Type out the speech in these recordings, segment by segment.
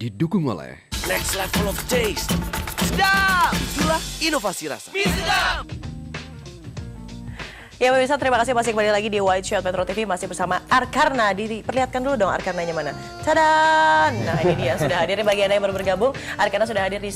didukung oleh Next level of taste. Sedap! Itulah inovasi rasa. Sedap! Ya pemirsa, terima kasih masih kembali lagi di White Shot Metro TV, masih bersama Arkarna. Diperlihatkan dulu dong Arkarnanya mana. Tadan! Nah ini dia, sudah hadir bagi Anda yang baru bergabung. Arkarna sudah hadir di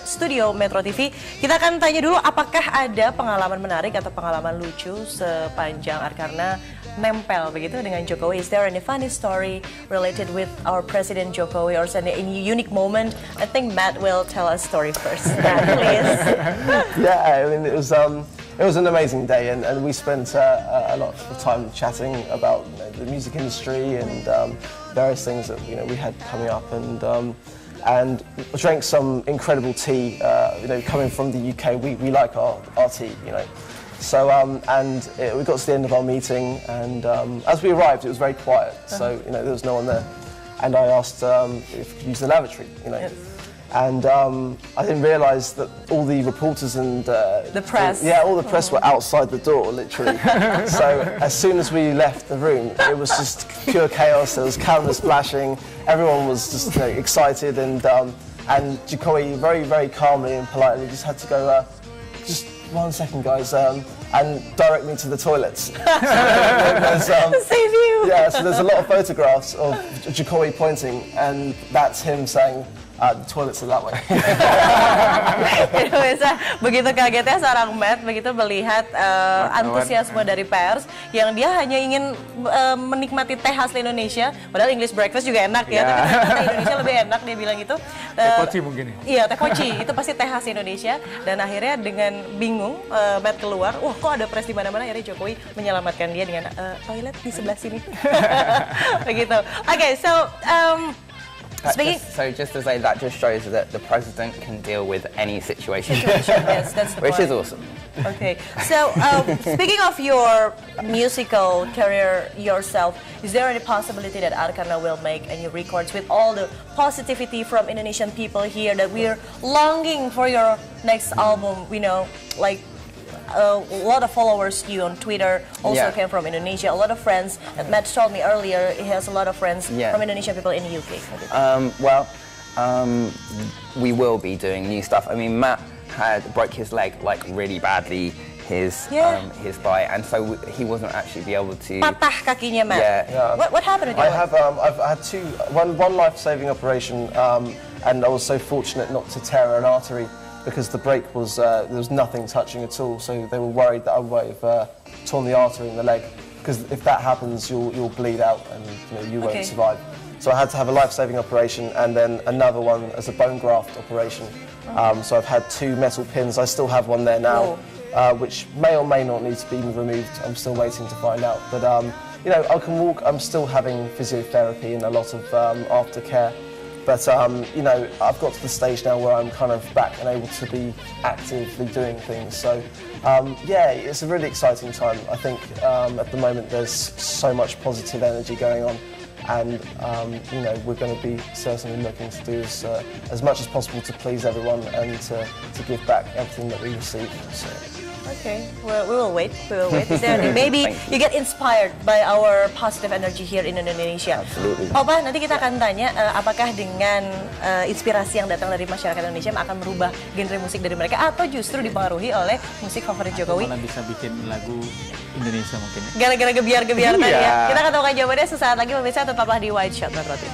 studio Metro TV. Kita akan tanya dulu apakah ada pengalaman menarik atau pengalaman lucu sepanjang Arkarna nempel begitu dengan Jokowi. Is there any funny story related with our President Jokowi or any unique moment? I think Matt will tell us story first. Matt, please. Yeah, I mean it was an amazing day, and we spent a lot of time chatting about the music industry and various things that we had coming up, and drank some incredible tea. Coming from the UK, we like our tea, So we got to the end of our meeting, and as we arrived, it was very quiet. So there was no one there, and I asked if we could use the lavatory, Yes. And I didn't realise that all the reporters and the press. all the press were outside the door, literally. So as soon as we left the room, it was just pure chaos. There was cameras flashing. Everyone was just excited, and Jokowi very, very calmly and politely just had to go. Just 1 second, guys, and direct me to the toilets. Save you. Yeah, so there's a lot of photographs of Jokowi pointing, and that's him saying, the toilets are that way. Begitu kagetnya seorang Matt begitu melihat antusiasme dari pers yang dia hanya ingin menikmati teh asli Indonesia, padahal English breakfast juga enak ya, tapi ternyata Indonesia lebih enak, dia bilang gitu. Teh poci mungkin ya? Iya, teh poci, itu pasti teh khas Indonesia, dan akhirnya dengan bingung Matt keluar, wah kok ada press di mana-mana, akhirnya Jokowi menyelamatkan dia dengan toilet di sebelah sini. Begitu. Okay, so just to say, that just shows that the president can deal with any situation. Yes, that's the which point. is awesome. Okay, so speaking of your musical career yourself, is there any possibility that Arkarna will make any records with all the positivity from Indonesian people here, that we're longing for your next album? We know, like, a lot of followers you on Twitter also came from Indonesia. A lot of friends. Matt told me earlier he has a lot of friends from Indonesian people in the UK. We will be doing new stuff. I mean, Matt broke his leg like really badly, his thigh, and so he wasn't actually be able to. Patah kakinya, Matt. Yeah. What happened with you? I've had one life-saving operation, and I was so fortunate not to tear an artery, because the break was, there was nothing touching at all, so they were worried that I might have torn the artery in the leg, because if that happens, you'll bleed out and you won't survive. So I had to have a life-saving operation, and then another one as a bone graft operation. So I've had 2 metal pins. I still have one there now, which may or may not need to be removed. I'm still waiting to find out. But I can walk. I'm still having physiotherapy and a lot of aftercare. But I've got to the stage now where I'm kind of back and able to be actively doing things. So it's a really exciting time. I think at the moment there's so much positive energy going on, and we're going to be certainly looking to do as much as possible to please everyone and to give back everything that we receive. So. Okay, well, we will wait. Maybe you get inspired by our positive energy here in Indonesia. Absolutely. Opa, nanti kita akan tanya apakah dengan inspirasi yang datang dari masyarakat Indonesia akan merubah genre musik dari mereka, atau justru dipengaruhi oleh musik favorit Jokowi. Malah bisa bikin lagu Indonesia mungkin ya. Gara-gara gebiar-gebiar tadi ya. Kita akan tahu jawabannya sesaat lagi, pemirsa, tetaplah di White Shot Metro TV.